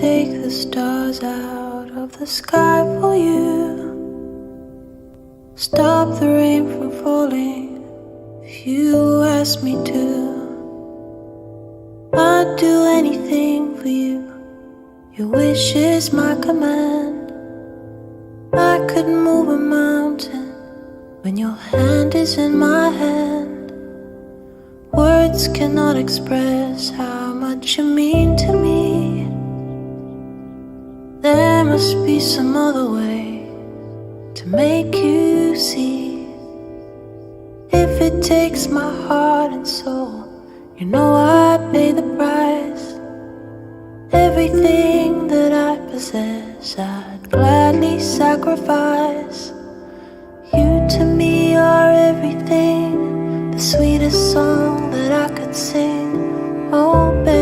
take the stars out of the sky for you. Stop the rain from falling if you ask me to. I'd do anything for you. Your wish is my command. I could move a mountain when your hand is in my hand. Words cannot express how much you mean to me. There must be some other way to make you see. If it takes my heart and soul, you know I'd pay the price. Everything that I possess, I'd gladly sacrifice. You to me are everything, the sweetest song that I could sing. Oh, baby.